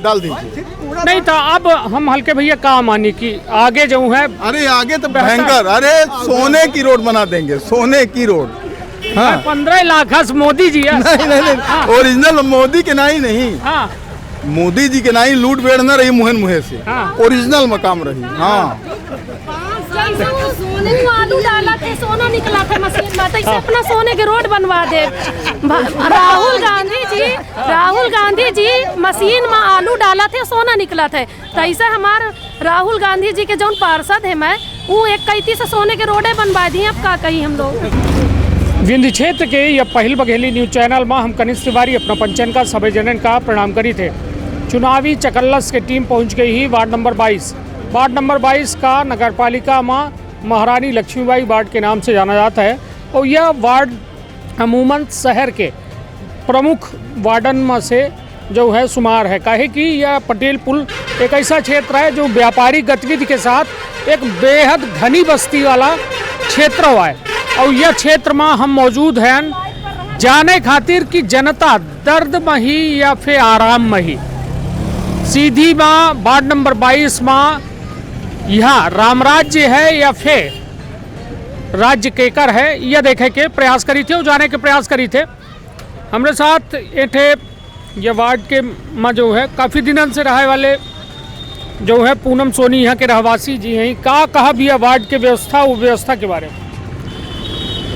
डाल दीजिए। नहीं तो अब हम हल्के भैया काम आने की आगे जो है, अरे आगे तो भयंकर, अरे सोने की रोड बना देंगे, सोने की रोड। हाँ 15 लाख मोदी जी है। नहीं, ओरिजिनल मोदी के नहीं नहीं, हाँ मोदी जी के नहीं, लूट बेड़ न रही मुहन मुहे से, ओरिजिनल मकाम रही। हाँ जैसे वो सोने में आलू डाला थे, सोना निकला था मशीन में, तो इसे अपना सोने के रोड बनवा दे। राहुल गांधी जी मशीन में आलू डाला थे, सोना निकला था, तो ऐसा हमारे राहुल गांधी जी के जो पार्षद है, मैं वो एक कैती से सोने के रोडे बनवा दिए। अब का कहीं हम लोग विंध्य क्षेत्र के या पहिल बघेली न्यूज चैनल में हम कनिष्ठ तिवारी अपना पंचन का सभी जनन का प्रणाम करी थे। चुनावी चकल्लस के टीम पहुंच गई ही वार्ड नंबर 22 का नगर पालिका में महारानी लक्ष्मीबाई वार्ड के नाम से जाना जाता है और यह वार्ड अमूमन शहर के प्रमुख वार्डन में से जो है शुमार है। काहे कि यह पटेल पुल एक ऐसा क्षेत्र है जो व्यापारिक गतिविधि के साथ एक बेहद घनी बस्ती वाला क्षेत्र हुआ है और यह क्षेत्र में हम मौजूद हैं जाने खातिर कि जनता दर्द में ही या फिर आराम में ही। सीधी माँ वार्ड नंबर 22 में यहाँ राम राज्य है या फिर राज्य केकर है, यह देखे के प्रयास करी थे और जाने के प्रयास करी थे। हमारे साथ एठे ये वार्ड के में जो है काफ़ी दिनों से रहे वाले जो है पूनम सोनी यहाँ के रहवासी जी हैं। का कहा भी है वार्ड के व्यवस्था के बारे में?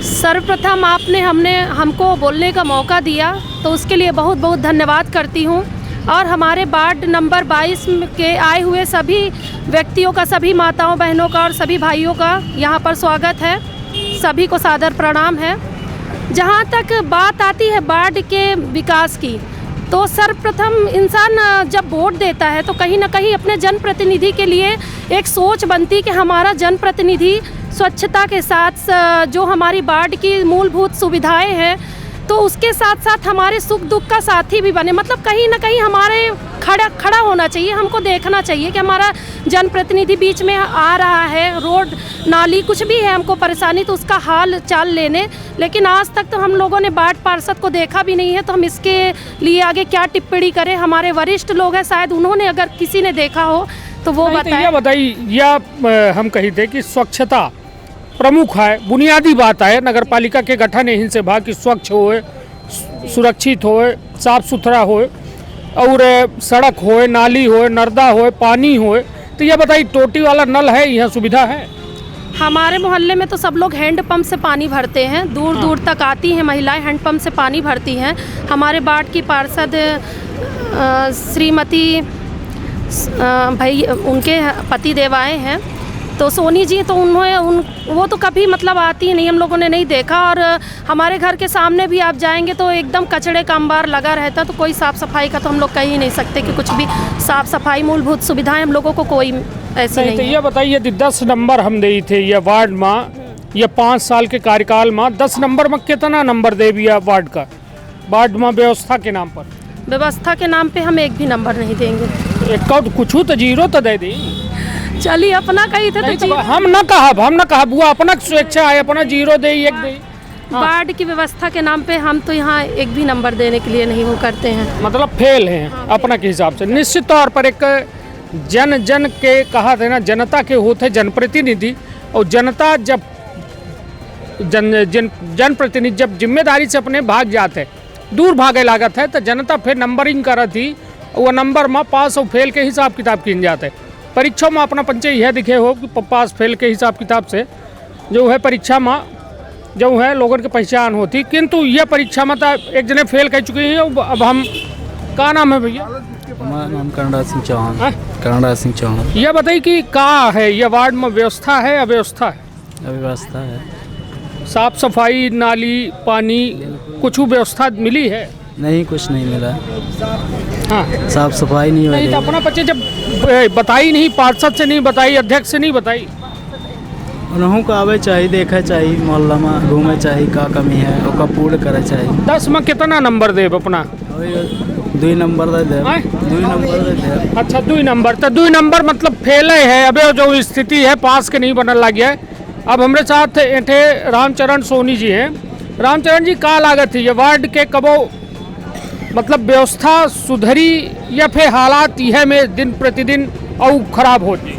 सर्वप्रथम आपने हमको बोलने का मौका दिया तो उसके लिए बहुत बहुत धन्यवाद करती हूँ। और हमारे वार्ड नंबर 22 के आए हुए सभी व्यक्तियों का, सभी माताओं बहनों का और सभी भाइयों का यहाँ पर स्वागत है। सभी को सादर प्रणाम है। जहाँ तक बात आती है वार्ड के विकास की, तो सर्वप्रथम इंसान जब वोट देता है तो कहीं ना कहीं अपने जनप्रतिनिधि के लिए एक सोच बनती कि हमारा जनप्रतिनिधि स्वच्छता के साथ जो हमारी वार्ड की मूलभूत सुविधाएं हैं तो उसके साथ साथ हमारे सुख दुख का साथी भी बने। मतलब कहीं ना कहीं हमारे खड़ा होना चाहिए, हमको देखना चाहिए कि हमारा जनप्रतिनिधि बीच में आ रहा है, रोड नाली कुछ भी है हमको परेशानी तो उसका हाल चाल लेने। लेकिन आज तक तो हम लोगों ने वार्ड पार्षद को देखा भी नहीं है, तो हम इसके लिए आगे क्या टिप्पणी करें। हमारे वरिष्ठ लोग हैं, शायद उन्होंने अगर किसी ने देखा हो तो वो बताइए। यह हम कही थे कि स्वच्छता प्रमुख है, बुनियादी बात है। नगर पालिका के गठन यहीं से भाग कि स्वच्छ होए, सुरक्षित होए, साफ सुथरा होए और सड़क होए, नाली होए, नर्दा होए, पानी होए। तो यह बताइए टोटी वाला नल है, यह सुविधा है? हमारे मोहल्ले में तो सब लोग हैंडपंप से पानी भरते हैं, दूर दूर तक आती हैं महिलाएं, हैंडपंप से पानी भरती हैं। हमारे वार्ड की पार्षद श्रीमती भाई उनके पति देव आए हैं तो सोनी जी, तो वो तो कभी मतलब आती नहीं, हम लोगों ने नहीं देखा। और हमारे घर के सामने भी आप जाएंगे तो एकदम कचड़े का अंबार लगा रहता, तो कोई साफ़ सफाई का तो हम लोग कह ही नहीं सकते कि कुछ भी साफ़ सफाई मूलभूत सुविधाएं हम लोगों को कोई ऐसी नहीं। तो ये बताइए यदि 10 नंबर हम दे थे ये वार्ड में, ये 5 साल के कार्यकाल में 10 नंबर में कितना नंबर दे दिया वार्ड का? वार्ड में व्यवस्था के नाम पर, व्यवस्था के नाम पे हम एक भी नंबर नहीं देंगे। एक कुछ तो जीरो तो दे दी। चलिए अपना कही थे तो हम न कहा बुआ अपना स्वेच्छा है, अपना जीरो दे एक दे। वार्ड की व्यवस्था के नाम पे हम तो यहाँ एक भी नंबर देने के लिए नहीं वो करते हैं, मतलब फेल हैं अपना के हिसाब से। निश्चित तौर पर एक जन के कहा थे ना, जनता के होते जनप्रतिनिधि और जनता जब जनप्रतिनिधि जब जिम्मेदारी से अपने भाग जाते दूर भागे लागत है तो जनता फिर नंबरिंग करत ही, वो नंबर में पास और फेल के हिसाब किताब किन जाते। परीक्षा में अपना पंचे यह दिखे हो कि पास फेल के हिसाब किताब से जो है परीक्षा में जो है लोगों की पहचान होती, किंतु यह परीक्षा में तो एक जने फेल कर चुके हैं। अब हम का नाम है भैया? हमारा नाम करुणा सिंह चौहान। यह बताइए कि का है यह वार्ड में व्यवस्था है, अव्यवस्था है? अव्यवस्था है। साफ सफाई, नाली, पानी कुछ व्यवस्था मिली है? नहीं, कुछ नहीं मिला। हाँ, साफ सफाई नहीं तो अपना बच्चे जब बताई नहीं, पार्षद से नहीं बताई, अध्यक्ष से नहीं बताई, उन्हों को आवे चाहिए, देखे चाहिए, मोहल्ला में घूमे चाहिए, का कमी है उसका पूर्ण करे चाहिए। 10 में कितना नंबर दे अपना? 2 नंबर दे। 2 नंबर दे। अच्छा 2 नंबर, तो 2 नंबर मतलब फेल है। अब जो स्थिति है पास के नहीं बनने लग गया है। अब हमारे साथ एठे रामचरण सोनी जी हैं। रामचरण जी का लागत है ये वार्ड के कबो मतलब व्यवस्था सुधरी या फिर हालात यह में दिन प्रतिदिन और खराब होती?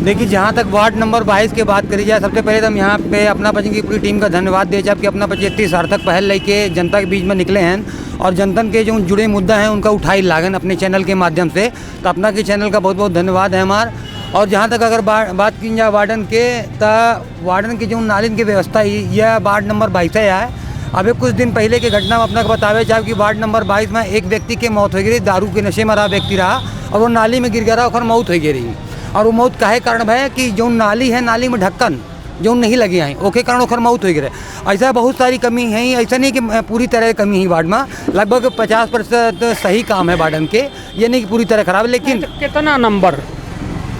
देखिए, जहाँ तक वार्ड नंबर 22 की बात करी जाए, सबसे पहले तो हम यहाँ पे अपना बच्चन की पूरी टीम का धन्यवाद दे जबकि अपना बच्चे इतनी सार्थक पहल लेके जनता के बीच में निकले हैं और जनता के जो जुड़े मुद्दा हैं उनका उठाई लागन अपने चैनल के माध्यम से। तो अपना के चैनल का बहुत बहुत धन्यवाद है हमार। और जहाँ तक अगर बात की जाए वार्डन के, तो वार्डन की जो नालिन की व्यवस्था यह वार्ड नंबर 22 है। अभी कुछ दिन पहले की घटना में अपना को बतावे चाहे कि वार्ड नंबर 22 में एक व्यक्ति की मौत हो गई, दारू के नशे में रहा व्यक्ति रहा और वो नाली में गिर गया और मौत हो गई रही। और वो मौत काहे कारण है कि जो नाली है, नाली में ढक्कन जो नहीं लगे हैं ओके कारण ओखर मौत हो गई। ऐसा बहुत सारी कमी है, ऐसा नहीं कि पूरी तरह कमी है वार्ड में। लगभग 50% सही काम है वार्डन के, ये नहीं कि पूरी तरह खराब, लेकिन कितना नंबर?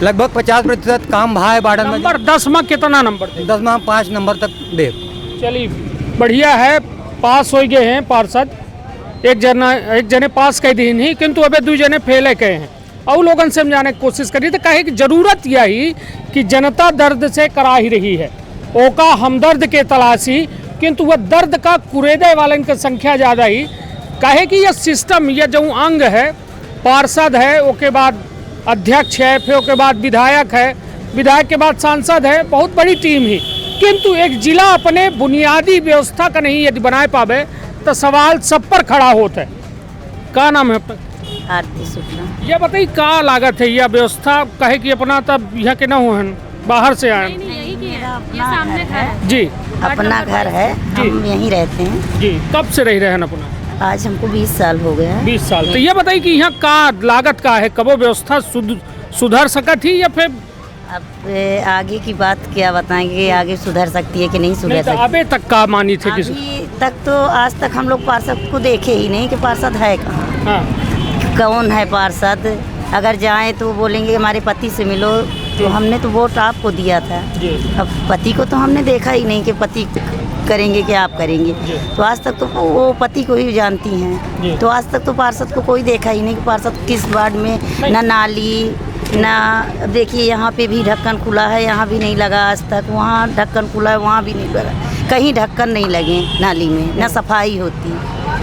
लगभग 50% काम भा है वार्डन में। नंबर 10 में कितना नंबर? 10 में हम 5 नंबर तक दे। चलिए बढ़िया है, पास हो गए हैं पार्षद। एक जने पास कह दी नहीं, किंतु अबे 2 जने फेल कहे हैं और लोगों से समझाने की कोशिश करी। तो कहे कि जरूरत यही कि जनता दर्द से करा ही रही है, ओका हमदर्द के तलाशी, किंतु वह दर्द का कुरेदे वाले की संख्या ज़्यादा ही। कहे कि यह सिस्टम, यह जो अंग है, पार्षद है, उसके बाद अध्यक्ष है, फिर उसके बाद विधायक है, विधायक के बाद सांसद है, बहुत बड़ी टीम ही, किंतु एक जिला अपने बुनियादी व्यवस्था का नहीं यदि बनाए पावे तो सवाल सब पर खड़ा होता है। क्या नाम है आपका? आरती शुक्ला। ये बताइए क्या लागत है यह व्यवस्था? कहे कि अपना तब यहाँ के न हो, बाहर से आए? सामने घर है जी, अपना घर है, हम यहीं रहते हैं जी। कब से रह रहे हैं अपना? आज हमको 20 साल हो गया। 20 साल। तो ये बताइए कि यहाँ का लागत का है, कब वो व्यवस्था सुधर सका थी या फिर अब आगे की बात क्या बताएंगे, आगे सुधर सकती है कि नहीं सुधर नहीं? तो सकती? अबे तक का मानी थे किसी? अभी तक तो आज तक हम लोग पार्षद को देखे ही नहीं कि पार्षद है कहाँ, हाँ, कौन है पार्षद। अगर जाएं तो बोलेंगे हमारे पति से मिलो, तो हमने तो वोट आपको दिया था। जी। अब पति को तो हमने देखा ही नहीं कि पति करेंगे कि आप करेंगे। तो आज तक तो वो पति को ही जानती हैं। तो आज तक तो पार्षद को कोई देखा ही नहीं कि पार्षद किस वार्ड में ना नाली ना। देखिए यहाँ पे भी ढक्कन खुला है, यहाँ भी नहीं लगा आज तक। वहाँ ढक्कन खुला है, वहाँ भी नहीं लगा। कहीं ढक्कन नहीं लगे नाली में, ना सफाई होती।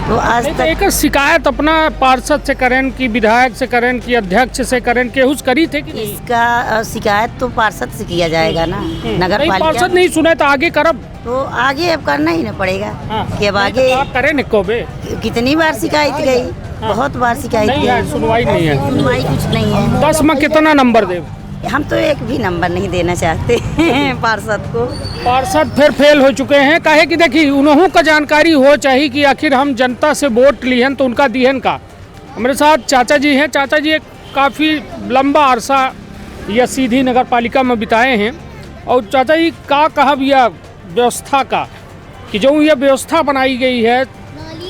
तो आज तक एक शिकायत अपना पार्षद से करें कि विधायक से करें कि अध्यक्ष से करें, केहुस करी थे कि नहीं? इसका शिकायत तो पार्षद से किया जाएगा ना, नगर पालिका। पार्षद नहीं सुने तो आगे करब, तो आगे अब करना ही ना पड़ेगा। हाँ। कि अब आगे करें निको बे। कितनी बार शिकायत गई, बहुत बार शिकायत नहीं है, गई, सुनवाई नहीं है। सुनवाई कुछ नहीं है। 10 में कितना नंबर दे? हम तो एक भी नंबर नहीं देना चाहते हैं पार्षद को। पार्षद फिर फेल हो चुके हैं। काहे कि देखिए उन्हों का जानकारी हो चाहिए कि आखिर हम जनता से वोट लिहन तो उनका दिहन का। हमारे साथ चाचा जी हैं। चाचा जी एक काफ़ी लंबा अरसा यह सीधी नगर पालिका में बिताए हैं और चाचा जी का कहब यह व्यवस्था का कि जो यह व्यवस्था बनाई गई है,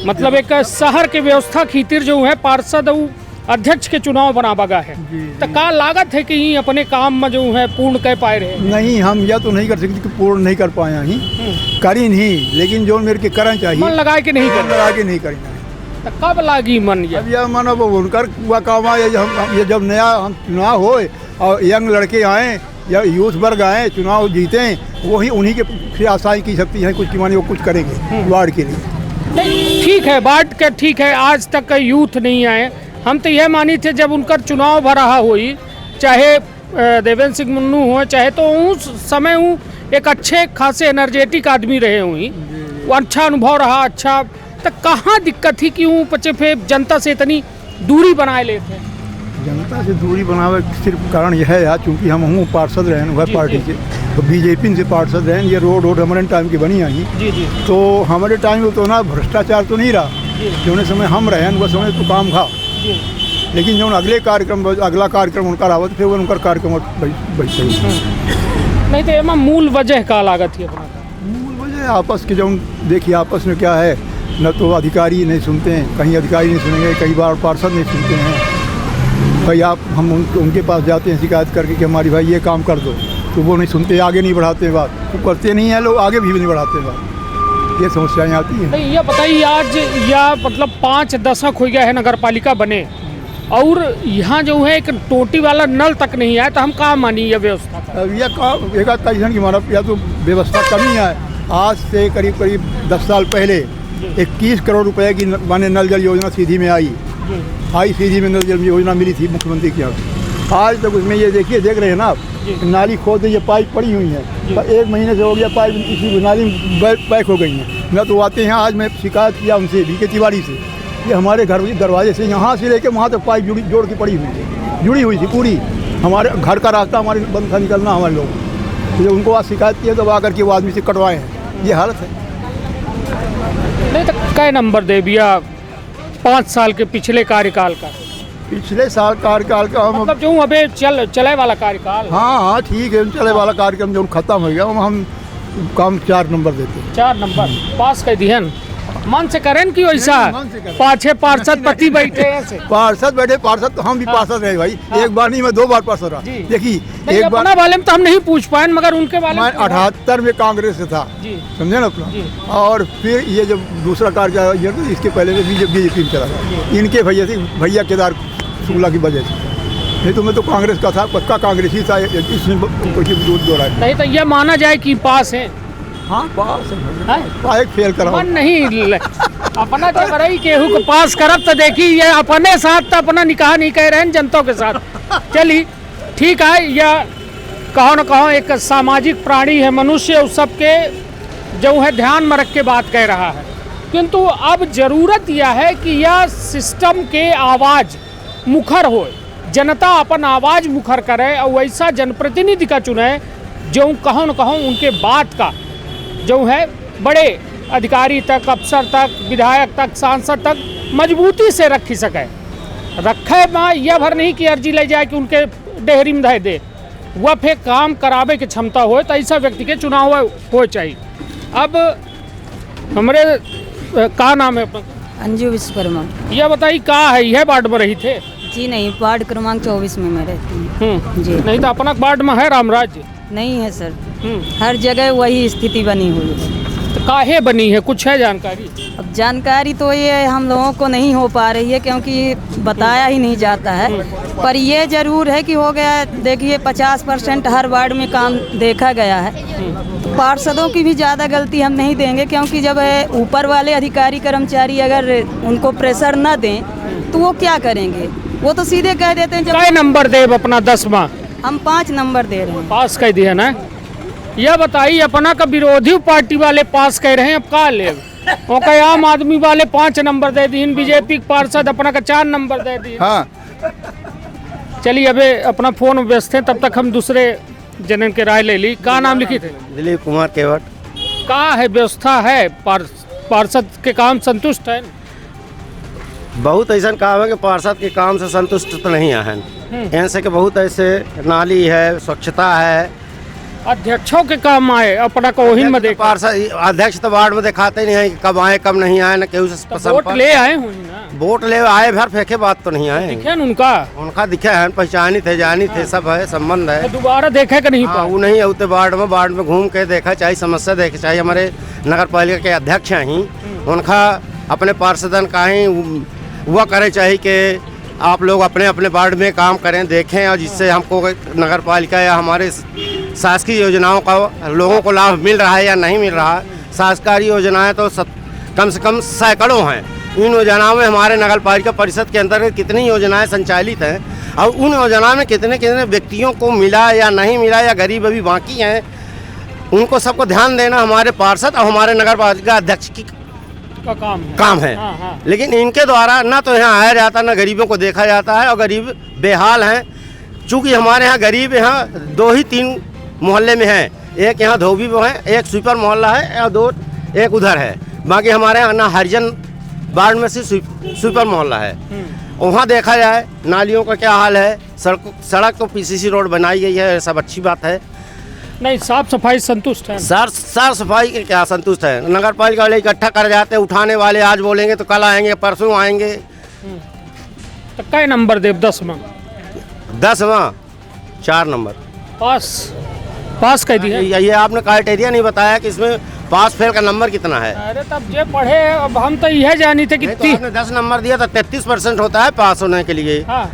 मतलब एक शहर के व्यवस्था खातिर जो है पार्षद और अध्यक्ष के चुनाव बना बगा है, तो का लागत है कि ये अपने काम में जो है पूर्ण कर पाए रहे? नहीं, हम यह तो नहीं कर सकते कि पूर्ण नहीं कर पाए ही, करी नहीं, लेकिन जो मेरे के करना चाहिए मन लगा के नहीं करना, लगा के नहीं करना। तो कब लागी मन? अब यह मन अब उनकर हुआ काम है। ये जब नया हम चुनाव हो और यंग लड़के आए या यूथ वर्ग आए, चुनाव जीते, वही उन्हीं के फिर आशाएं की सकती है कुछ कि माने वो कुछ करेंगे वार्ड के लिए। ठीक है, वार्ड का ठीक है, आज तक यूथ नहीं आए। हम तो यह मानी थे जब उनका चुनाव भरा हुई, चाहे देवेंद्र सिंह मुन्नू हो, चाहे तो उस समय हूँ एक अच्छे खासे एनर्जेटिक आदमी रहे हुई, वो अच्छा अनुभव रहा। अच्छा, तो कहाँ दिक्कत थी कि हूँ पचे फिर जनता से इतनी दूरी बनाए लेते? जनता से दूरी बनावे सिर्फ कारण यह है यार, चूँकि हम हूँ पार्षद रहें हुआ पार्टी के, तो बीजेपी से पार्षद रहें। ये रोड हमारे टाइम की बनी आई, तो हमारे टाइम में तो ना भ्रष्टाचार तो नहीं रहा। जो समय हम रहे वह समय तो काम था, लेकिन जो अगला कार्यक्रम उनका रहा फिर वो उनका कार्यक्रम नहीं तो एमा मूल वजह का लागत है? मूल वजह आपस के जो देखिए आपस में क्या है, न तो अधिकारी नहीं सुनते हैं, कहीं अधिकारी नहीं सुनेंगे, कई बार पार्षद नहीं सुनते हैं। भाई हम उनके पास जाते हैं शिकायत करके कि हमारी भाई ये काम कर दो, तो वो नहीं सुनते, आगे नहीं बढ़ाते बात, तो करते नहीं हैं लोग, आगे भी नहीं बढ़ाते बात। ये समस्याएं आती हैं। नहीं, ये बताइए आज या मतलब 5 दशक हो गया है नगर पालिका बने और यहाँ जो है एक टोटी वाला नल तक नहीं आया, तो हम कहाँ मानी यह व्यवस्था? अब यह काम एक की हमारा या तो व्यवस्था कमी है। आज से करीब 10 साल पहले 21 करोड़ रुपए की माने नल जल योजना सीधी में आई सीधी में नल जल योजना मिली थी मुख्यमंत्री के यहाँ। आज तक उसमें ये देखिए, देख रहे हैं ना आप, नाली खोद ये पाइप पड़ी हुई है, पर 1 महीने से हो गया पाइप इसी नाली में पैक हो गई हैं। न तो आते हैं, आज मैं शिकायत किया उनसे बीके तिवारी से, ये हमारे घर दरवाजे से यहाँ से लेके वहाँ तक पाइप जोड़ के पड़ी हुई थी पूरी। हमारे घर का रास्ता हमारे बंद था निकलना हमारे लोग, तो उनको आज शिकायत किया तो आकर के वो आदमी से कटवाए हैं, ये हालत है। नहीं तो कै नंबर दे दिया 5 साल के पिछले कार्यकाल का? पिछले साल कार्यकाल का हम मतलब जो अबे चले वाला कार्यकाल। हाँ ठीक है, चले वाला कार्यक्रम जो खत्म हो गया हम काम 4 नंबर देते। 4 नंबर पास कर दिए मन से करें कि वैसा पाछे पार्षद पति बैठे ऐसे पार्षद बैठे, पार्षद तो हम भी पार्षद रहे भाई। एक बार नहीं, मैं 2 बार पार्षद रहा। देखिए एक बार वाले में तो हम नहीं पूछ पाए, मगर उनके बारे में 78 में कांग्रेस से था, समझे ना अपना। और फिर ये जब दूसरा कार्य इसके पहले बीजेपी में चला गया, इनके भैया केदार शुक्ला की वजह से। नहीं तो मैं तो कांग्रेस का था, पक्का कांग्रेसी था, इसमें कुछ दूध दो रहा है। नहीं तो ये माना जाए कि पास है। हाँ पास है, फेल करा मन नहीं अपना चबरई केहू को पास करब तो देखी ये अपने साथ तो अपना निकाह नहीं कह रहे हैं जनता के साथ। चलिए ठीक है, यह कहो न कहो एक सामाजिक प्राणी है मनुष्य, उस सबके जो है ध्यान में रख के बात कह रहा है। किंतु अब जरूरत यह है कि यह सिस्टम के आवाज़ मुखर हो, जनता अपन आवाज़ मुखर करे और वैसा जनप्रतिनिधि का चुने जो कहो न कहो उनके बात का जो है बड़े अधिकारी तक, अफसर तक, विधायक तक, सांसद तक मजबूती से रखी सके। रखे में यह भर नहीं कि अर्जी ले जाए कि उनके डेहरी में दे, वह फिर काम करावे की क्षमता हो, तो ऐसा व्यक्ति के चुनाव हो चाहिए। अब हमारे का नाम है अपना? अंजू विश्वकर्मा। यह बताइए का है, यह वार्ड में रही थे? जी नहीं, वार्ड क्रमांक 24 में मैं रहती हूँ। जी नहीं तो अपना वार्ड में है रामराज्य? नहीं है सर, हर जगह वही स्थिति बनी हुई है। तो काहे बनी है, कुछ है जानकारी? अब जानकारी तो ये हम लोगों को नहीं हो पा रही है क्योंकि बताया ही नहीं जाता है, पर ये जरूर है कि हो गया। देखिए 50% हर वार्ड में काम देखा गया है, तो पार्षदों की भी ज़्यादा गलती हम नहीं देंगे, क्योंकि जब ऊपर वाले अधिकारी कर्मचारी अगर उनको प्रेशर न दें तो वो क्या करेंगे, वो तो सीधे कह देते हैं। क्या नंबर दे अपना 10वां? हम 5 नंबर दे रहे हैं। पास कह दिया ना। यह बताइए अपना का विरोधी पार्टी वाले पास कह रहे हैं, अब का ले ओके आम आदमी वाले 5 नंबर दे दी, बीजेपी पार्षद अपना का 4 नंबर दे दी। हाँ चलिए अबे अपना फोन व्यस्त है, तब तक हम दूसरे जनन के राय ले ली। का नाम लिखी थे? दिलीप कुमार केवट। का है व्यवस्था है, पार्षद के काम संतुष्ट है? बहुत ऐसा काम है कि पार्षद के काम से संतुष्ट तो नहीं है। ऐसे के बहुत ऐसे नाली है, स्वच्छता है, अध्यक्षों के काम आए अपना को वही में देखा। पार्षद अध्यक्ष तो वार्ड में दिखाते नहीं है कि कब आए कब नहीं आए, न केहू से वोट ले आए हुई ना, वोट ले आए भर फेंके बात तो नहीं आए। उनका दिखे है, पहचानी थे, जानी थे, सब है, संबंध है। तो दोबारा देखे कि नहीं पाए? वो नहीं होते वार्ड में घूम के देखा चाहिए, समस्या देखे चाहिए। हमारे नगर पालिका के अध्यक्ष हैं ही, उनका अपने पार्षदन का ही वह करे चाहिए कि आप लोग अपने अपने वार्ड में काम करें, देखें, और जिससे हमको नगर पालिका या हमारे शासकीय योजनाओं का लोगों को लाभ मिल रहा है या नहीं मिल रहा है। शासकीय योजनाएं तो कम से कम सैकड़ों हैं। इन योजनाओं में हमारे नगर पालिका परिषद के अंतर्गत कितनी योजनाएं संचालित हैं और उन योजनाओं में कितने कितने व्यक्तियों को मिला या नहीं मिला या गरीब अभी बाकी हैं, उनको सबको ध्यान देना हमारे पार्षद और हमारे नगर पालिका अध्यक्ष की का काम है। हाँ। लेकिन इनके द्वारा ना तो यहाँ आया जाता, ना गरीबों को देखा जाता है, और गरीब बेहाल हैं। चूँकि हमारे यहाँ गरीब यहाँ 2 ही 3 मोहल्ले में हैं, एक यहाँ धोबी में है, एक स्वीपर मोहल्ला है, और 2 एक उधर है। बाकी हमारे यहाँ ना हरिजन वार्ड में से स्वीपर मोहल्ला है। वहाँ देखा जाए नालियों का क्या हाल है, सड़क तो पीसीसी रोड बनाई गई है, सब अच्छी बात है। नहीं, साफ सफाई संतुष्ट है? साफ सफाई के क्या संतुष्ट है? नगर पालिका वाले इकट्ठा कर जाते हैं, उठाने वाले आज बोलेंगे तो कल आएंगे, परसों आएंगे। तो कै नंबर दे? 10वां 4 नंबर पास कह दिया। ये आपने क्राइटेरिया नहीं बताया कि इसमें पास फेल का नंबर कितना है। अरे तब ये पढ़े, अब हम तो यह जानी थे कि तो आपने 10 नंबर दिया तो 33% होता है पास होने के लिए। हाँ।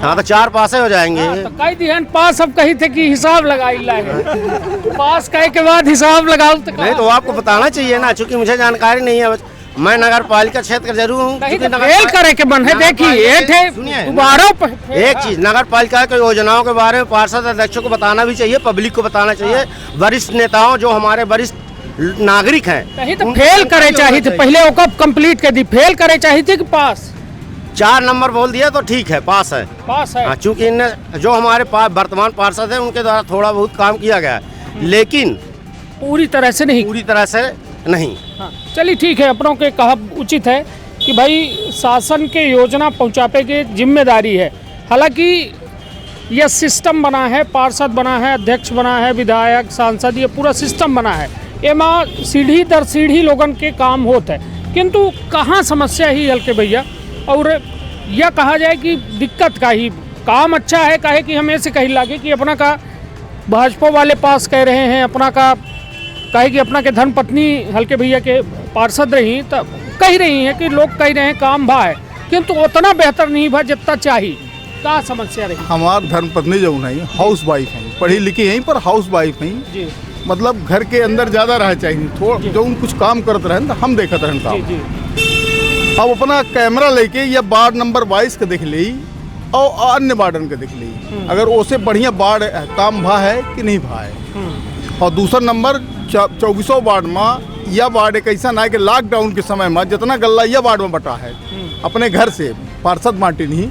हाँ तो 4 पासे हो जाएंगे। तो कई दिन पास अब कही थे कि हिसाब लगाई लाए पास कहे के बाद हिसाब लगाओ तो नहीं तो आपको बताना चाहिए ना, चूंकि मुझे जानकारी नहीं है। मैं नगर पालिका क्षेत्र जरूर हूँ। फेल करे के मन है। देखिए एक चीज नगर पालिका की योजनाओं के बारे में पार्षद अध्यक्षों को बताना भी चाहिए, पब्लिक को बताना चाहिए, वरिष्ठ नेताओं जो हमारे वरिष्ठ नागरिक हैं। नहीं तो फेल करे चाहिए थे, पहले वो कब कंप्लीट कर दी, फेल करे चाहिए थे कि पास। 4 नंबर बोल दिया तो ठीक है, पास है। पास है। हाँ, चूंकि इनने जो हमारे पास वर्तमान पार्षद है उनके द्वारा थोड़ा बहुत काम किया गया है, लेकिन पूरी तरह से नहीं। पूरी तरह से नहीं। हाँ, चलिए ठीक है, अपनों के कहा उचित है कि भाई शासन के योजना पहुँचाने की जिम्मेदारी है। हालांकि यह सिस्टम बना है, पार्षद बना है, अध्यक्ष बना है, विधायक सांसद, ये पूरा सिस्टम बना है। ये माँ सीढ़ी दर सीढ़ी लोगन के काम होते हैं, किंतु कहाँ समस्या ही हल्के भैया। और यह कहा जाए कि दिक्कत का ही काम अच्छा है, काहे कि हमें से कही लागे कि अपना का भाजपा वाले पास कह रहे हैं, अपना का कहे कि अपना के धर्म पत्नी हल्के भैया के पार्षद रही, तब कह रही हैं कि लोग कह रहे हैं काम भा है, किंतु उतना बेहतर नहीं भा जितना चाहिए। क्या समस्या रही? हमार धर्म पत्नी जो नहीं हाउस वाइफ हैं, पढ़ी लिखी हैं पर हाउस वाइफ हैं जी। मतलब घर के अंदर ज्यादा रह चाहिए, थोड़ा जो कुछ काम करते रहे तो हम देखते रहे काम। जी। अब अपना कैमरा लेके या वार्ड नंबर 22 के देख ली और अन्य वार्डन के देख ली, अगर उससे बढ़िया वार्ड काम भा है कि नहीं भा है। और दूसरा नंबर 24 वार्ड में यह वार्ड एक ऐसा ना है कि लॉकडाउन के समय में जितना गल्ला यह वार्ड में बटा है, अपने घर से पार्षद माटी नहीं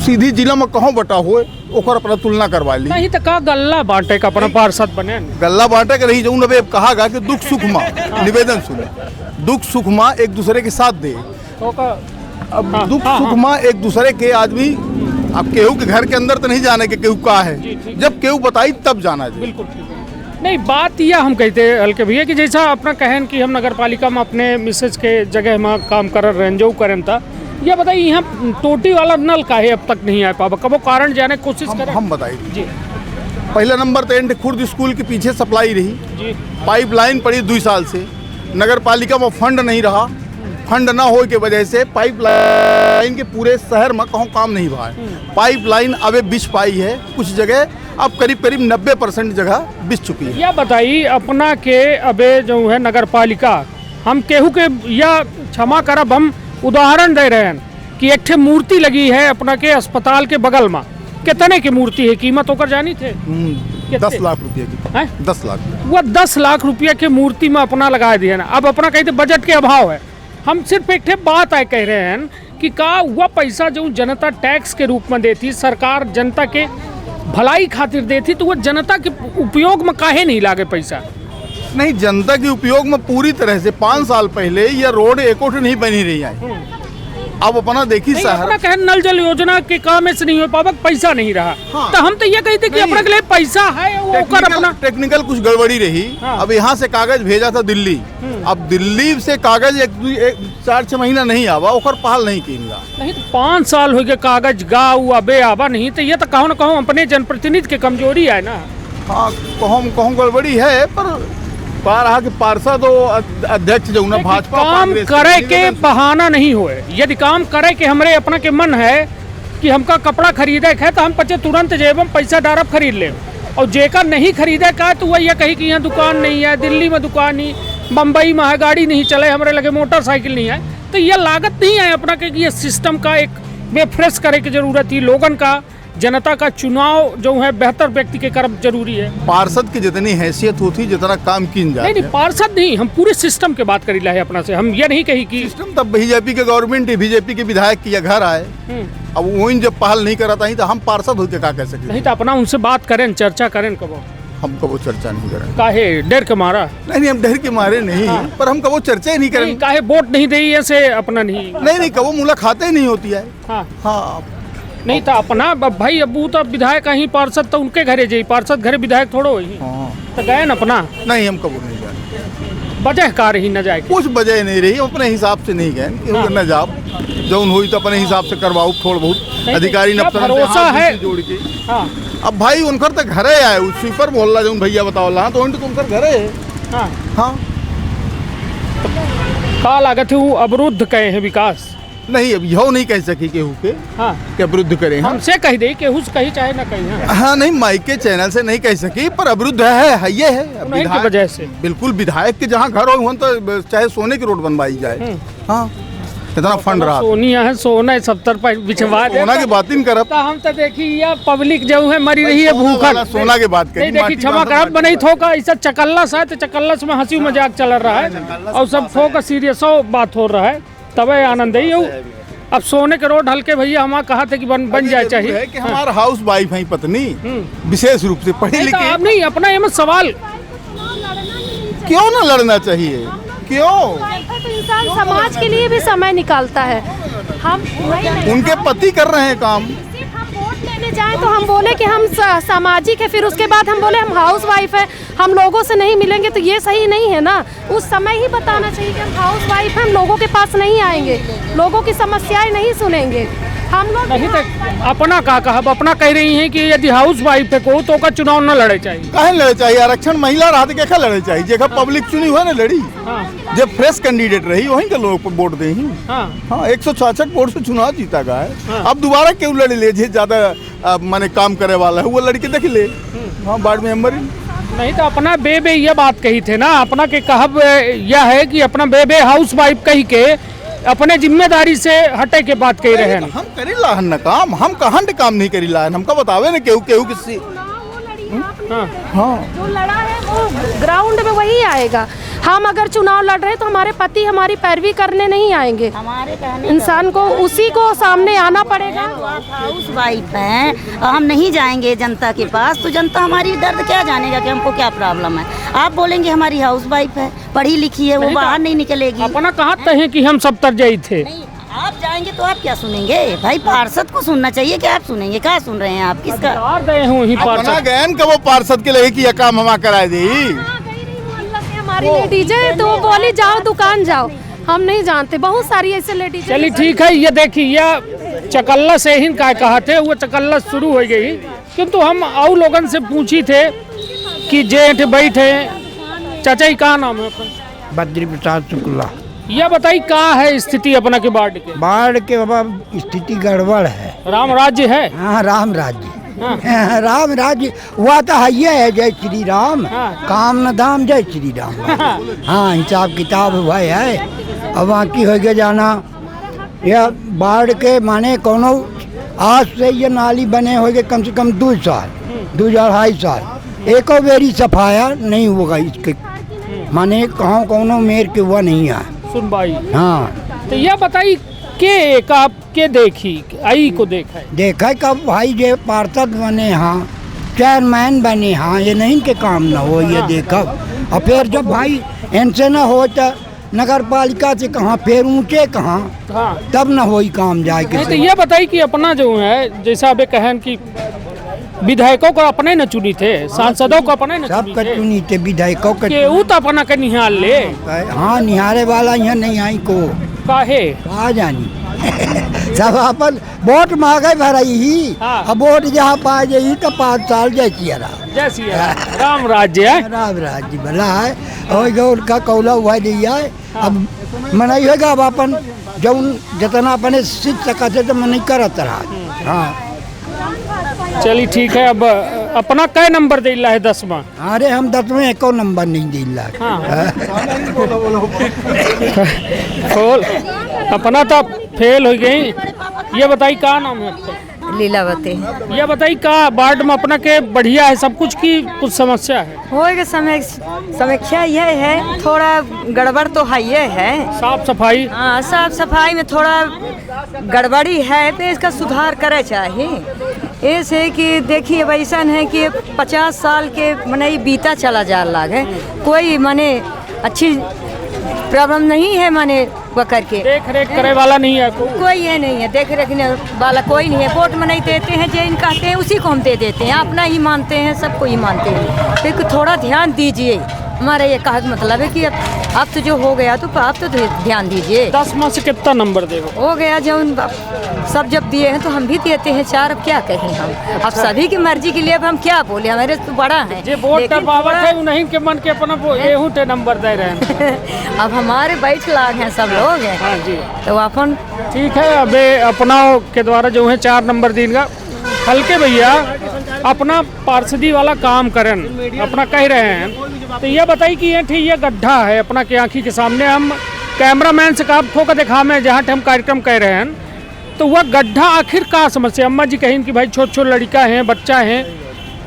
सीधी जिला में कहाँ बटा हुए ओकर अपना तुलना करवा ली। नहीं तो का गल्ला बांटे का अपना पार्षद बने, गल्ला बांटे के रही जो कहा गा कि दुख सुख माँ निवेदन सुने, दुख सुख माँ एक दूसरे के साथ दे। अब दुख सुख माँ एक दूसरे के आदमी, अब केहू के घर के अंदर तो नहीं जाने के केहू का है, जब केहू बताई तब जाना है। बिल्कुल नहीं, बात यह हम कहते हल्के भैया कि जैसा अपना कहन कि हम नगर पालिका में अपने मिसेज के जगह में काम कर रहे हैं, जो करें था, ये बताइए यहाँ टोटी वाला नल का है अब तक नहीं आ पावा, कब कारण जाने की कोशिश करें। हम बताइए जी। पहला नंबर तो एंड खुर्द स्कूल के पीछे सप्लाई रही जी, पाइपलाइन पड़ी 2 साल से, नगर पालिका में फंड नहीं रहा, फंड ना हो के वजह से पाइपलाइन के पूरे शहर में कहूँ काम नहीं हुआ है। पाइपलाइन अबे बिछ पाई है कुछ जगह, अब करीब 90% जगह बिछ चुकी है। यह बताइए अपना के अबे जो है नगर पालिका, हम केहू के या क्षमा करब, हम उदाहरण दे रहे हैं कि एक मूर्ति लगी है अपना के अस्पताल के बगल में, कितने की मूर्ति है, कीमत होकर जानी थे 10 लाख रुपये की है? 10 लाख। वो 10 लाख रुपया की मूर्ति में अपना लगा दिया ना। अब अपना कहते बजट के अभाव है, हम सिर्फ एक बात आए कह रहे हैं कि का वह पैसा जो जनता टैक्स के रूप में देती, सरकार जनता के भलाई खातिर देती, तो वो जनता के उपयोग में काहे नहीं लागे पैसा? नहीं, जनता के उपयोग में पूरी तरह से 5 साल पहले यह रोड एकोट नहीं बनी रही है। अब अपना देखी शहर कह नल जल योजना के काम से नहीं हो पावा, पैसा नहीं रहा। हाँ। तो हम तो ये कहते कि अपने के लिए पैसा है, वो अपना टेक्निकल कुछ गड़बड़ी रही। हाँ। अब यहाँ से कागज भेजा था दिल्ली, अब दिल्ली से कागज 4-6 महीना नहीं आवा, ओकर पहल नहीं की नहीं तो 5 साल हो गए कागज गाँव अबे आवा नहीं, तो ये तो कहूँ न कहूँ अपने जनप्रतिनिधि के कमजोरी है ना। हाँ, कहूँ गड़बड़ी है, पर रहा कि पार्षद अध्यक्ष जो ना भाजपा काम करे के बहाना नहीं होए। यदि काम करे के हमरे अपना के मन है कि हमका कपड़ा खरीदे है तो हम पचे तुरंत जेब पैसा डारब खरीद ले, और जेकर नहीं खरीदे का तो वह यह कही कि यहाँ दुकान नहीं है, दिल्ली में दुकान नहीं, बम्बई में है, गाड़ी नहीं चले, हमारे लगे मोटरसाइकिल नहीं है, तो यह लागत नहीं है अपना के कि ये सिस्टम का एक रिफ्रेश करे की जरूरत थी। लोगन का, जनता का चुनाव जो है बेहतर व्यक्ति के कर्म जरूरी है। पार्षद की जितनी हैसियत होती जितना काम की जाए। नहीं, पार्षद नहीं, हम पूरे सिस्टम के बात करी है अपना से, हम ये नहीं कही कि सिस्टम तब बीजेपी के गवर्नमेंट, बीजेपी के विधायक की घर आए, अब वही जब पहल नहीं करा था तो हम पार्षद होते क्या कह सकते? नहीं तो अपना उनसे बात करें, चर्चा करें, कबो हम कबो चर्चा नहीं करें। काहे डर के मारा? नहीं, हम डर के मारे नहीं। हाँ। पर हम कबो चर्चा ही नहीं करें। काहे वोट नहीं दे ऐसे अपना नहीं कबो मुलाकातें नहीं होती है। हाँ नहीं तो अपना भाई अबू तो विधायक ही, पार्षद तो उनके घरे जाई, पार्षद घरे विधायक थोड़ो ही। तो गए ना अपना? नहीं, हम कबो नहीं गए। वजह का रही न जाए? कुछ वजह नहीं रही, अपने हिसाब से नहीं गए। हाँ। न जाओ जो हुई तो अपने हिसाब से करवाओ, थोड़ा बहुत अधिकारी ने भरोसा है जोड़ के। हाँ। अब भाई उनकर तो घरे आए, स्वीपर मोहल्ला जो भैया बताओ तो उनकर घरे है। हाँ। का लागत है वो अवरुद्ध कहे हैं विकास? नहीं, अब यहो नहीं कह सकी केहू के हाँ कि अवरुद्ध करें हम। हमसे कह दे केहू से कही चाहे ना कही। हाँ हाँ नहीं, माइक के चैनल से नहीं कह सकी, पर अवरुद्ध ये है उन्हीं की वजह से। बिल्कुल, विधायक के जहाँ घर हो वहाँ तो चाहे सोने की रोड बनवाई जाए। हाँ, इतना फंड रहा। सोनिया है, सोना 70 पर बिछवा दे। सोना की बात नहीं करब, तो हम तो देखी या पब्लिक जो है मरी रही है भूखा। सोना की बात नहीं देखी, क्षमा करब बनी थोका ऐसा चकल्लस है, तो चकल्लस में हंसी मजाक चल रहा है और सब थोका सीरियस बात हो रहा है, तबे आनंद है। अब सोने के रोड हल्के भैया हमारा कहा थे कि बन जाए चाहिए है कि हमारा हाउस वाइफ है पत्नी, विशेष रूप से पढ़ी लिखी। अब नहीं, अपना ये मत सवाल क्यों ना लड़ना चाहिए, क्यों? तो इंसान समाज के लिए भी समय निकालता है। हम उनके पति कर रहे हैं काम। सिर्फ हम वोट लेने जाएं तो हम बोले कि हम सामाजिक है, फिर उसके बाद हम बोले हम हाउस वाइफ है, हम लोगों से नहीं मिलेंगे, तो ये सही नहीं है ना। उस समय ही बताना चाहिए कि हम हाउस वाइफ हैं, हम लोगों के पास नहीं आएंगे, लोगों की समस्याएं नहीं सुनेंगे। हम लोग नहीं तो अपना कहा अपना कह रही हैं कि यदि हाउस वाइफ है को तो का चुनाव न लड़े चाहिए। कहे लड़े चाहिए? आरक्षण महिला रहा क्या लड़े चाहिए? जेखा पब्लिक चुनी हुआ ना लड़ी। हाँ। जब फ्रेश कैंडिडेट रही वहीं के लोग वोट दे ही। हाँ, 166 वोट से चुनाव जीता गया है। हाँ। अब दोबारा क्यों लड़ी ले, ज्यादा माने काम करे वाला है वो लड़के देख ले। हाँ, वार्ड मेंबर नहीं तो अपना बे ये बात कही थे ना, अपना के कहब यह है कि अपना बे हाउस वाइफ कही के अपने जिम्मेदारी से हटे के बात कह रहे हैं। हम करी लाहन न काम, हम कहाँ काम नहीं करी लाहन, हमका बतावे ना केहू किसी। हाँ, जो लड़ा है वो ग्राउंड में वही आएगा। हम अगर चुनाव लड़ रहे हैं तो हमारे पति हमारी पैरवी करने नहीं आएंगे, हमारे कहने इंसान को उसी को सामने आना पड़ेगा। तो आप हाउस वाइफ हैं और हम नहीं जाएंगे जनता के पास, तो जनता हमारी दर्द क्या जानेगा कि हमको क्या प्रॉब्लम है। आप बोलेंगे हमारी हाउस वाइफ है, पढ़ी लिखी है, वो बाहर नहीं निकलेगी। अपना कहते हैं कि हम सब तरजई थे। आप जाएंगे तो आप क्या सुनेंगे भाई? पार्षद को सुनना चाहिए कि आप सुनेंगे? क्या सुन रहे हैं आप? किसका अपना गैन का वो पार्षद के लिए कि यह काम हमारा कराए दी। हमारी लेडीज है तो वो बोली जाओ दुकान जाओ, हम नहीं जानते, बहुत सारी ऐसे लेडीज। चलिए ठीक है, ये देखिए यह चकल्ला से ही क्या कहा थे, वो चकल्ला शुरू हो गई, किंतु हम और लोगन से पूछी थे कि जेठ बैठे चाचा ही का नाम है? बद्री प्रसाद शुक्ला। यह बताइए कहाँ है स्थिति अपना के बाढ़ के? बाढ़ के बाबा स्थिति गड़बड़ है। राम राज्य है। हाँ, राम राज्य। हाँ। राम राज्य हुआ तो है, जय श्री राम। हाँ। काम न धाम जय श्री राम। हाँ, हिसाब किताब हुआ है। अब बाकी हो गया जाना यह बाढ़ के माने कोनो आज से ये नाली बने हो गए कम से कम 2 साल, 2-2.5 साल, एको बेरी सफाया नहीं होगा इसके माने कहाँ कोनो मेर के हुआ नहीं है सुनवाई। हाँ, तो यह बताइए के देखी आई को देखा कब भाई जे पार्षद बने, हाँ चेयरमैन बने, हाँ ये नहीं के काम न हो ये देखा। और फिर जब भाई इनसे न हो तो नगर पालिका से कहाँ, फिर ऊँचे कहाँ। हाँ। तब न हो काम जाए के। तो ये बताइए कि अपना जो है जैसा अभी कहन कि विधायकों को अपने न चुनी थे, सांसदों को अपने न सब का चुनी थे, विधायकों का तो अपना के निहार ले। हाँ, निहारे वाला यहाँ नहीं आई को काहे कहा जानी सब अपन वोट मांगे भराई ही। हाँ। अब वोट जहाँ पा जाई तो 5 साल जैसी राम राज्य है। राम राज्य भला है और उनका कौला हुआ नहीं है। अब मनाई होगा, अब अपन जब जितना अपने सीख सका थे तो मनाई करत रहा। हाँ, चलिए ठीक है। अब अपना कै नंबर दिला है? 10वां। अरे हम 10वें एको नंबर नहीं दिला। हाँ। खोल अपना तो फेल हो गई। ये बताई का नाम है? लीलावती। ये बताई का वार्ड में अपना के बढ़िया है सब कुछ की कुछ समस्या है? होएगा समीक्षा यह है, थोड़ा गड़बड़ तो है ये है। साफ सफाई? हाँ, साफ सफाई में थोड़ा गड़बड़ी है तो इसका सुधार करे चाहिए। ऐसे कि देखिए वैसा है कि 50 साल के मने बीता चला जा लगे, कोई मने अच्छी प्रॉब्लम नहीं है, माने वो करके देख रेख करे वाला नहीं है कोई ये नहीं है, देख रेख वाला कोई नहीं है। वोट में नहीं देते हैं, जो इन कहते हैं उसी को हम दे देते हैं, अपना ही मानते हैं, सबको ही मानते हैं। फिर थोड़ा ध्यान दीजिए, हमारा ये कहा मतलब है कि अब तो जो हो गया तो आप तो ध्यान दीजिए। 10 में से कितना नंबर देगा? हो गया जो सब जब दिए हैं तो हम भी देते हैं 4, अब क्या कहें हम। अब सभी की मर्जी के लिए अब हम क्या बोले, हमारे तो बड़ा है जे वोट दबावत है उन्हीं के मन के अपना एहू टे नंबर दे रहे हैं। अब हमारे बैठ लाग हैं सब लोग हैं। हाँ जी, तो अपन ठीक है। अब अपना के द्वारा जो है 4 नंबर देगा। हल्के भैया अपना पार्षदी वाला काम करन अपना कह रहे हैं, तो ये बताइए कि ये ठीक ये गड्ढा है अपना के आँखी के सामने, हम कैमरामैन से कहा ठोकर दिखा में जहाँ हम कार्यक्रम कह रहे हैं, तो वह गड्ढा आखिर का समस्या? अम्मा जी कहें कि भाई छोट छोट लड़का हैं, बच्चा हैं,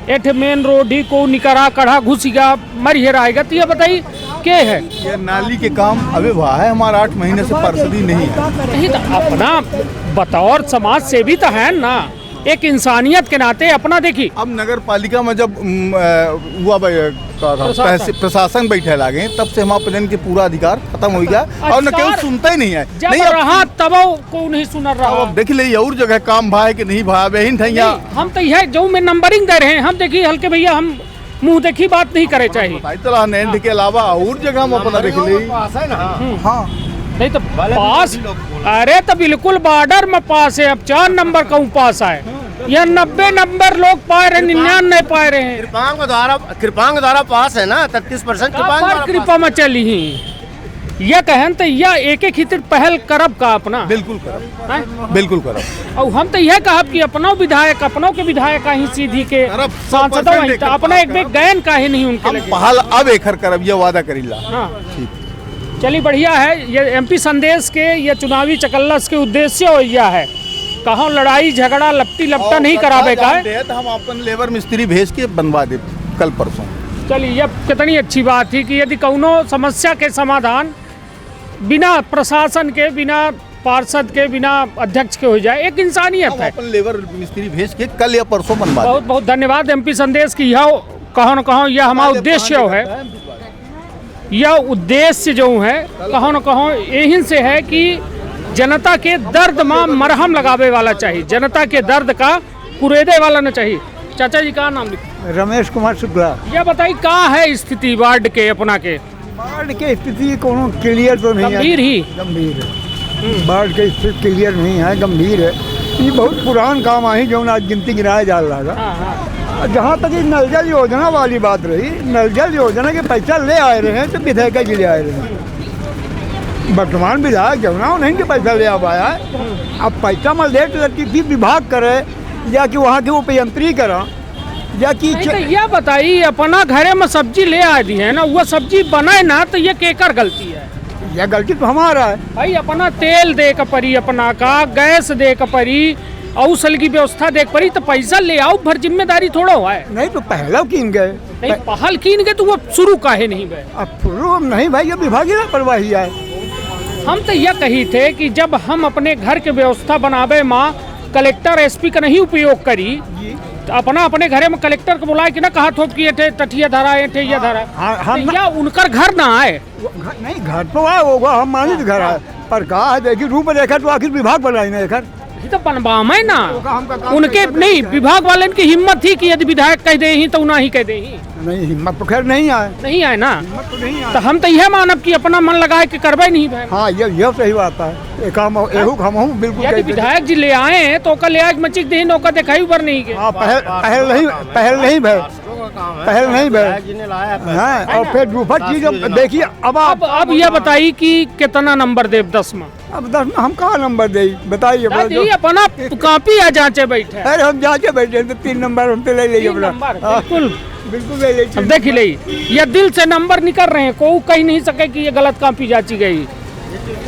एठ मेन रोड ही को निकरा कढ़ा घुसिगा मर ही रहेगा, तो ये बताइए क्या है? ये नाली के काम अभी हुआ है, हमारा 8 महीने से पार्षदी नहीं है। नहीं तो अपना बतौर समाज सेवी तो है ना, एक इंसानियत के नाते अपना देखी। अब नगर पालिका में जब हुआ प्रशासन बैठे लागे तब से हमारे प्लेन के पूरा अधिकार खत्म हो गया और न केवल सुनता ही नहीं है। जब नहीं रहा तब को नहीं सुन रहा। अब देख ले और जगह काम भाई कि नहीं भाई वही ठैया। हम तो यह जो में नंबरिंग दे रहे हैं, हम देखिए हल्के भैया हम मुंह देखी बात नहीं करे चाहिए। के अलावा और जगह हम अपना देख ली। हाँ नहीं तो पास, अरे तो बिल्कुल बॉर्डर में पास है। अब 4 नंबर कहूँ पास आए, यह 90 नंबर लोग पा रहे, 99 पा रहे हैं। कृपांग द्वारा पास है ना 33%। कृपा में चली ही यह कहन तो यह एक हितर पहल करब का अपना। बिल्कुल करब, बिल्कुल करब। और हम तो यह कहब कि अपनों विधायक अपनों के विधायक ही सीधी के सांसदों अपना एक बेग गयन का ही नहीं उनके लगे। पहल अब एखर करब, ये वादा करीला। हाँ चलिए बढ़िया है। ये एमपी संदेश के ये चुनावी चकल्लस के उद्देश्य यह है, कहाँ लड़ाई झगड़ा लपटी लपटा नहीं करावे का है। हम अपन लेबर मिस्त्री भेज के बनवा दे कल परसों। चलिए ये कितनी अच्छी बात थी कि यदि कौनो समस्या के समाधान बिना प्रशासन के, बिना पार्षद के, बिना अध्यक्ष के हो जाए, एक इंसानियत है। अपन लेबर मिस्त्री भेज के कल या परसों बनवा दे। बहुत बहुत धन्यवाद एमपी संदेश की। यह कहाँ न कहाँ यह हमारा उद्देश्य है। यह उद्देश्य जो है कहाँ न कहाँ यही से है कि जनता के दर्द में मरहम लगावे वाला चाहिए, जनता के दर्द का कुरेदे वाला न चाहिए। चाचा जी का नाम लिखो? रमेश कुमार शुक्ला। यह बताइए कहाँ है स्थिति वार्ड के अपना के? बाढ़ के स्थिति कोनो क्लियर तो नहीं है, गंभीर है। बाढ़ के स्थिति क्लियर नहीं है, गंभीर है। ये बहुत पुरान काम आई जो आज गिनती गिनाया जा रहा। जहाँ तक ये नल जल योजना वाली बात रही, नल जल योजना के पैसा ले आए रहे हैं तो विधायक जी ले आए रहे हैं। वर्तमान विधायक जो ना उन्हीं के पैसा ले आ पाया है। अब पैसा में लेट लगती थी विभाग करे या कि वहाँ के वो अभियंत्री करा या कि तो यह बताइए अपना घरे में सब्जी ले आ दी है ना, वो सब्जी बनाए ना तो ये केकर गलती है? यह गलती तो हमारा है भाई। अपना तेल दे का परी, अपना का गैस दे का परी, औसल की व्यवस्था देख पड़ी, तो पैसा ले आओ, भर जिम्मेदारी थोड़ा हुआ है। नहीं तो पहला कीन गए, नहीं पहल कीन गए तो वो शुरू काहे नहीं गए? अब शुरू नहीं भाई, ये विभाग ही लापरवाही है। हम तो यह कही थे कि जब हम अपने घर के व्यवस्था बनावे माँ कलेक्टर एसपी का नहीं उपयोग करी, तो अपना अपने घरे में कलेक्टर को बुलाए कि ना कहा थोप की टठिया धरा है या धरा। तो या उनकर घर ना आए? नहीं घर तो आए होगा, हम मानित घर आए, पर कहा है देखिए रूप रेखा तो आखिर विभाग बनाई ना घर तो बनवाए ना। उनके नहीं विभाग वाले की हिम्मत थी कि यदि विधायक कह दे ही तो ना ही कह दे ही। नहीं हिम्मत तो खैर नहीं आए ना। तो नहीं आए। तो हम तो यह मानब कि अपना मन लगाए कि करवाई नहीं भाई। हाँ ये सही बात है, एक काम हम बिल्कुल। यदि विधायक जी ले आए हैं तो ओका ले आए मचिक दे नौका दिखाई ऊपर नहीं के। हाँ पहल नहीं भाई। हाँ और फिर दूसरी चीज देखिए अब यह बताइए कि कितना नंबर दे 10 में? अब 10 में हम कहाँ नंबर दे बताइए? अपना कॉपी या जांचे बैठे? अरे हम जांचे बैठे तो 3 नंबर हम तो ले लीजिए बिल्कुल ले लीजिए। अब देख ली ये दिल से नंबर निकल रहे हैं, कोई कह नहीं सके कि ये गलत कॉपी जांची गई।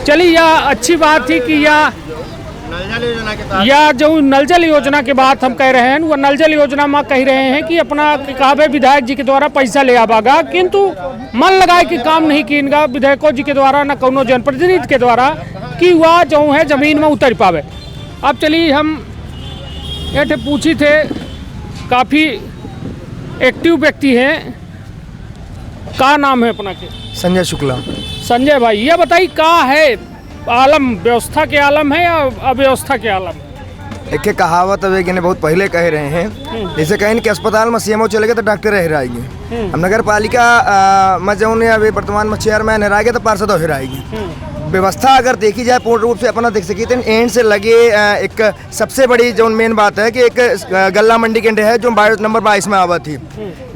चलिए यह अच्छी बात थी कि या जो नल जल योजना की बात हम कह रहे हैं, वो नल जल योजना में कह रहे हैं कि अपना कहावे विधायक जी के द्वारा पैसा ले आवागा, किंतु मन लगाए कि काम नहीं किनगा विधायकों जी के द्वारा न कोनो जनप्रतिनिधि के द्वारा कि वह जो है जमीन में उतर पावे। अब चलिए हम ये पूछी थे, काफ़ी एक्टिव व्यक्ति हैं, का नाम है अपना के? संजय शुक्ला। संजय भाई ये बताइए का है आलम, व्यवस्था के आलम है या अव्यवस्था के आलम? एक कहावत अब बहुत पहले कह रहे हैं, जैसे कहें कि अस्पताल में सीएमओ चलेगा तो डॉक्टर रह जाएंगे। अब नगर पालिका में जो अभी वर्तमान में चेयरमैन हरा गया तो पार्षद फिर आएगी। व्यवस्था अगर देखी जाए पूर्ण रूप से अपना देख सकी तो एंड से लगे एक सबसे बड़ी जो मेन बात है कि एक गल्ला मंडी केंद्र है जो वार्ड नंबर 22 में आवत थी।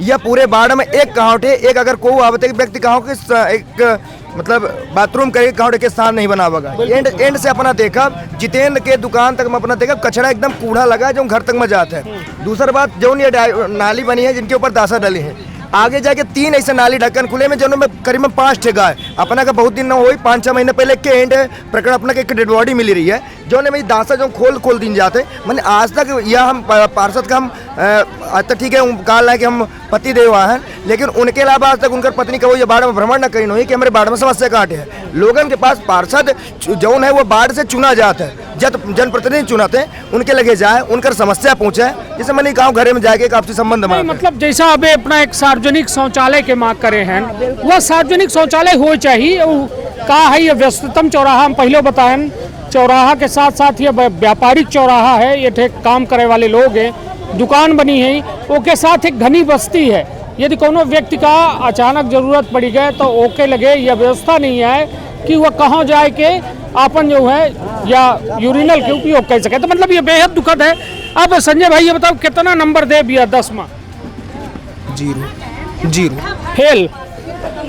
यह पूरे वार्ड में एक गाँव थे, एक अगर को आवत एक व्यक्ति गाँव के एक मतलब बाथरूम करके गाँव के स्थान नहीं बना होगा। एंड से अपना देखा जितेंद्र के दुकान तक में अपना देखा कचरा एकदम कूड़ा लगा जो घर तक में जाता है। दूसरी बात जो ये नाली बनी है जिनके ऊपर दासा डले हैं, आगे जाके 3 ऐसे नाली ढक्कन खुले में जिनमें करीबन 5 ठे गाय अपना का बहुत दिन न हुई 5-6 महीने पहले के एंड प्रकरण अपना के एक डेड बॉडी मिली रही है जो ने दासा जो खोल दिन जाते मैंने आज तक यह हम पार्षद का हम आज तक ठीक है कहा है कि हम पति देव हैं, लेकिन उनके अलावा आज तक उनकर पत्नी का वो ये बाढ़ में भ्रमण न करी हुई कि हमारे बाढ़ में समस्या काटे है। लोगों के पास पार्षद जौन है वो बाढ़ से चुना जाता है, जनप्रतिनिधि चुनाते हैं उनके लगे जाए उनकर समस्या पहुंचे, जैसे मैंने गाँव घरे में जाके आपसी संबंध में मतलब जैसा अभी अपना एक सार्वजनिक शौचालय के मांग करे हैं वह सार्वजनिक शौचालय हो चाहिए। कहा है ये व्यस्ततम चौराहा हम पहले बताएं, चौराहा के साथ साथ ये व्यापारिक चौराहा है, ये काम करे वाले लोग हैं, दुकान बनी है, ओके साथ एक घनी बस्ती है। यदि कोनो व्यक्ति का अचानक जरूरत पड़ी गए तो ओके लगे यह व्यवस्था नहीं है कि वह कहाँ जाए के आपन जो है या यूरिनल के उपयोग कर सके, तो मतलब ये बेहद दुखद है। अब संजय भाई ये बताओ कितना नंबर दे बिया 10 में? 0 फेल।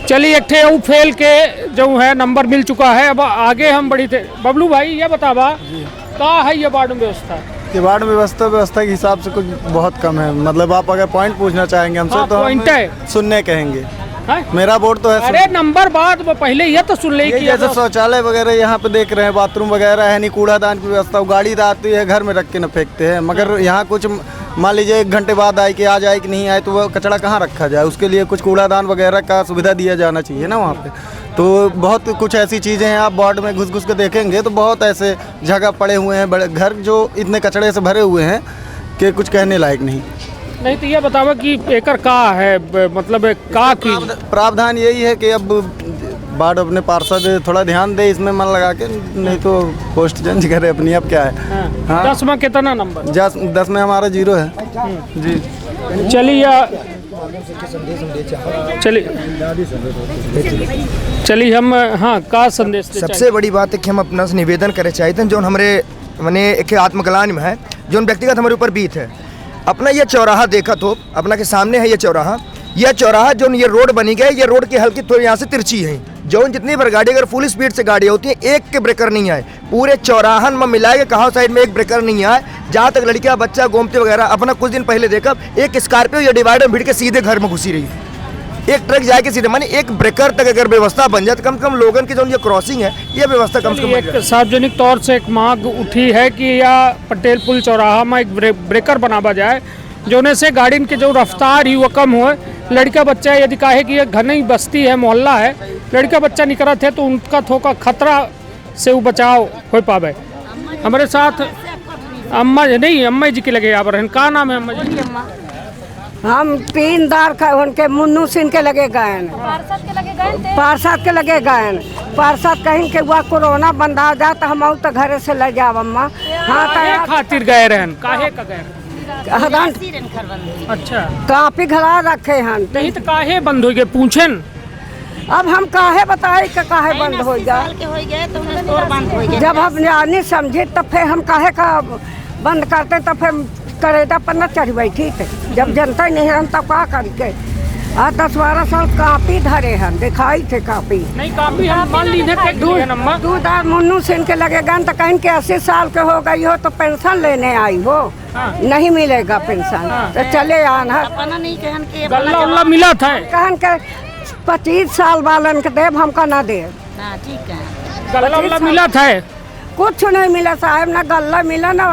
चलिए एक ठे फेल के जो है नंबर मिल चुका है। अब आगे हम बढ़ी थे। बबलू भाई ये बतावा क्या है ये वार्ड में व्यवस्था? ये वार्ड में व्यवस्था के हिसाब से कुछ बहुत कम है। मतलब आप अगर पॉइंट पूछना चाहेंगे हमसे तो पॉइंट है सुनने कहेंगे। है? मेरा वोट तो है। अरे नंबर बाद पहले ये तो सुन ले कि जैसे शौचालय वगैरह यहाँ पे देख रहे हैं, बाथरूम वगैरह है नहीं, कूड़ादान की व्यवस्था गाड़ी आती है घर में रख के न फेंकते हैं, मगर यहाँ कुछ मान लीजिए 1 घंटे बाद आए कि आ जाए कि नहीं आए तो वो कचरा कहाँ रखा जाए, उसके लिए कुछ कूड़ादान वगैरह का सुविधा दिया जाना चाहिए ना वहाँ पे। तो बहुत कुछ ऐसी चीज़ें हैं, आप वार्ड में घुस के देखेंगे तो बहुत ऐसे जगह पड़े हुए हैं, बड़े घर जो इतने कचरे से भरे हुए हैं कि कुछ कहने लायक नहीं। तो ये बतावा कि एकर का है मतलब का की प्रावधान यही है कि अब वार्ड अपने पार्षद थोड़ा ध्यान दे इसमें मन लगा के, नहीं तो पोस्ट चेंज करे अपनी। अब क्या है? हाँ। 10 में कितना नंबर? 10 में हमारा 0 है जी। चलिए हम हाँ का संदेश सबसे बड़ी बात है कि हम अपना निवेदन करे चाहते हैं जो हमारे मैंने एक आत्मकलान में है जो व्यक्तिगत हमारे ऊपर बीत है। अपना ये चौराहा देखा तो अपना के सामने है ये चौराहा जो ये रोड बनी गई, ये रोड की हल्की थोड़ी यहाँ से तिरछी है, जो जितनी बार गाड़ी अगर फुल स्पीड से गाड़ी होती है एक के ब्रेकर नहीं आए, पूरे चौराहन में मिला के कहाँ साइड में एक ब्रेकर नहीं आए। जहाँ तक लड़कियाँ बच्चा गोमती वगैरह अपना कुछ दिन पहले देखा एक स्कॉर्पियो ये डिवाइडर में भिड़ के सीधे घर में घुसी रही, एक ट्रक जाके सीधे माने एक ब्रेकर तक अगर व्यवस्था बन जाए तो कम से कम लोगों की जो ये क्रॉसिंग है ये व्यवस्था कम से कम एक सार्वजनिक तौर से एक मांग उठी है कि या पटेल पुल चौराहा में एक ब्रेकर बनावा जाए जोने से गाड़ी की जो रफ्तार ही वो कम हो। लड़का बच्चा यदि कहे कि ये घनी बस्ती है मोहल्ला है, लड़का बच्चा निकलत है तो उनका थोड़ा खतरा से वो बचाव हो पावे। हमारे साथ अम्मा जी के लगे यहाँ पर का नाम है अम्मा जी? हम 3 दार का उनके मुन्नू सिंह के लगे गायन, पार्षद के लगे गायन। पार्षद कहीं के हुआ कोरोना बंद आ जा तो हम तो घरे से ले जाओ अम्मा। हाँ खातिर गए रहन काहे का गए? अच्छा काफी घड़ा रखे हैं नहीं तो काहे बंद हो गए पूछन? अब हम काहे बताए कि काहे बंद हो गया, जब हम नहीं समझे तब फिर हम काहे का बंद करते तब फिर करेटा पर न चढ़ बैठी थे। जब जनता नहीं है तब का करके 10-12 साल कापी धरे हैं, दिखाई थे कापी नहीं कापी हम मान लीजिए दूधार मुन्नू सिंह के लगेगा तो कहीं के 80 साल के हो गई हो तो पेंशन लेने आई हो। हाँ। नहीं मिलेगा पेंशन। हाँ। तो चले आना गल्ला मिला था कहन के 25 साल वालन के देव हमका ना दे। ठीक है गल्ला मिला था कुछ नहीं मिला साहब, ना गल्ला मिला ना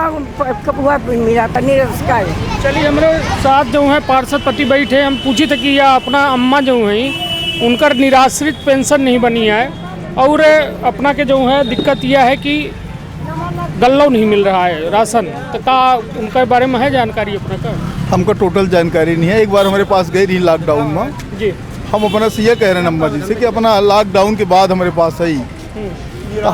हुआ मिला था निरस का। चलिए हमारे साथ जो है पार्षद पति बैठे, हम पूछे थे कि यह अपना अम्मा जो है उनका निराश्रित पेंशन नहीं बनी है और अपना के जो है दिक्कत यह है कि गल्ला नहीं मिल रहा है राशन, तो का उनके बारे में है जानकारी अपना का? हमको टोटल जानकारी नहीं है। एक बार हमारे पास गई रही लॉकडाउन में जी, हम अपना से ये कह रहे हैं अम्मा जी से कि अपना लॉकडाउन के बाद हमारे पास आई